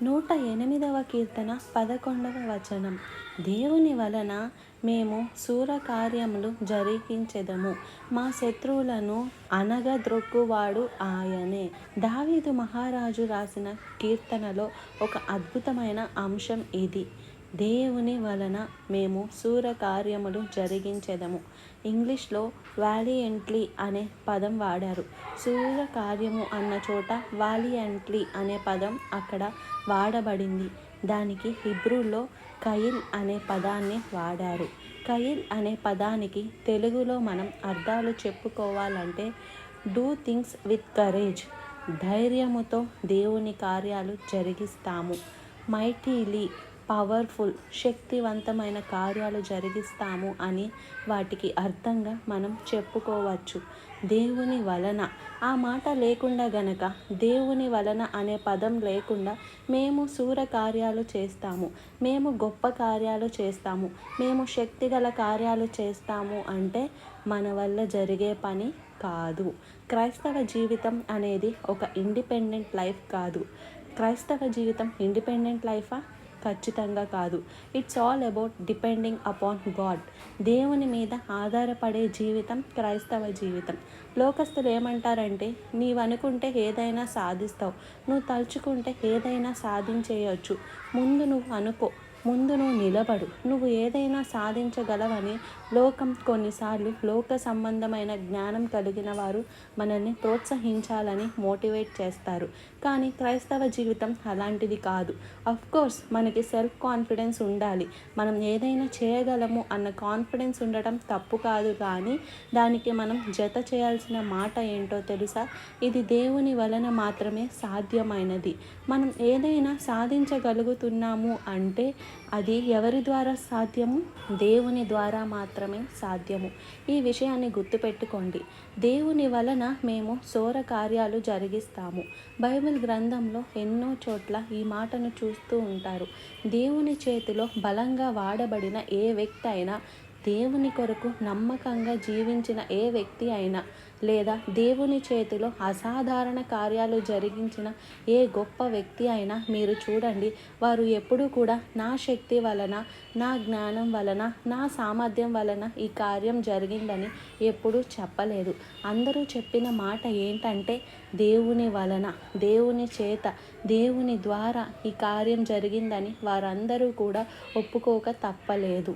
108వ కీర్తన 11వ వచనం. దేవుని వలన మేము శూరకార్యములు జరిగించెదము, మా శత్రువులను అనగద్రొక్కువాడు ఆయనే. దావీదు మహారాజు రాసిన కీర్తనలో ఒక అద్భుతమైన అంశం ఇది. దేవుని వలన మేము శూరకార్యములు జరిగించెదము. ఇంగ్లీష్లో వాలియంట్లీ అనే పదం వాడారు. శూరకార్యము అన్న చోట వాలియంట్లీ అనే పదం అక్కడ వాడబడింది. దానికి హిబ్రూలో కయిల్ అనే పదాన్ని వాడారు. కయిల్ అనే పదానికి తెలుగులో మనం అర్థాలు చెప్పుకోవాలంటే డూ థింగ్స్ విత్ కరేజ్, ధైర్యముతో దేవుని కార్యాలు జరిగిస్తాము. మైటీలీ, పవర్ఫుల్, శక్తివంతమైన కార్యాలు జరిగిస్తాము అని వాటికి అర్థంగా మనం చెప్పుకోవచ్చు. దేవుని వలన ఆ మాట లేకుండా గనక, దేవుని వలన అనే పదం లేకుండా మేము శూర కార్యాలు చేస్తాము, మేము గొప్ప కార్యాలు చేస్తాము, మేము శక్తిగల కార్యాలు చేస్తాము అంటే మన వల్ల జరిగే పని కాదు. క్రైస్తవ జీవితం అనేది ఒక ఇండిపెండెంట్ లైఫ్ కాదు. క్రైస్తవ జీవితం ఇండిపెండెంట్ లైఫా? ఖచ్చితంగా కాదు. It's all about depending upon God. దేవుని మీద ఆధారపడే జీవితం క్రైస్తవ జీవితం. లోకస్తులు ఏమంటారంటే, నీవు అనుకుంటే ఏదైనా సాధిస్తావు, నువ్వు తలుచుకుంటే ఏదైనా సాధించేయచ్చు, ముందు నువ్వు అనుకో, ముందు నువ్వు నిలబడు, నువ్వు ఏదైనా సాధించగలవని లోకం కొన్నిసార్లు లోక సంబంధమైన జ్ఞానం కలిగిన వారు మనల్ని ప్రోత్సహించాలని మోటివేట్ చేస్తారు. కానీ క్రైస్తవ జీవితం అలాంటిది కాదు. కోర్స్ మనకి సెల్ఫ్ కాన్ఫిడెన్స్ ఉండాలి, మనం ఏదైనా చేయగలము అన్న కాన్ఫిడెన్స్ ఉండటం తప్పు కాదు. కానీ దానికి మనం జత చేయాల్సిన మాట ఏంటో తెలుసా? ఇది దేవుని వలన మాత్రమే సాధ్యమైనది. మనం ఏదైనా సాధించగలుగుతున్నాము అంటే అది ఎవరి ద్వారా సాధ్యము? దేవుని ద్వారా మాత్రమే సాధ్యము. ఈ విషయాన్ని గుర్తుపెట్టుకోండి. దేవుని వలన మేము శూర కార్యాలు జరిగిస్తాము. బైబిల్ గ్రంథంలో ఎన్నో చోట్ల ఈ మాటను చూస్తూ ఉంటారు. దేవుని చేతిలో బలంగా వాడబడిన ఏ వ్యక్తి అయినా, దేవుని కొరకు నమ్మకంగా జీవించిన ఏ వ్యక్తి అయినా, లేదా దేవుని చేతిలో అసాధారణ కార్యాలు జరిగించిన ఏ గొప్ప వ్యక్తి అయినా మీరు చూడండి, వారు ఎప్పుడూ కూడా నా శక్తి వలన, నా జ్ఞానం వలన, నా సామర్థ్యం వలన ఈ కార్యం జరిగిందని ఎప్పుడూ చెప్పలేదు. అందరూ చెప్పిన మాట ఏంటంటే దేవుని వలన, దేవుని చేత, దేవుని ద్వారా ఈ కార్యం జరిగిందని వారందరూ కూడా ఒప్పుకోక తప్పలేదు.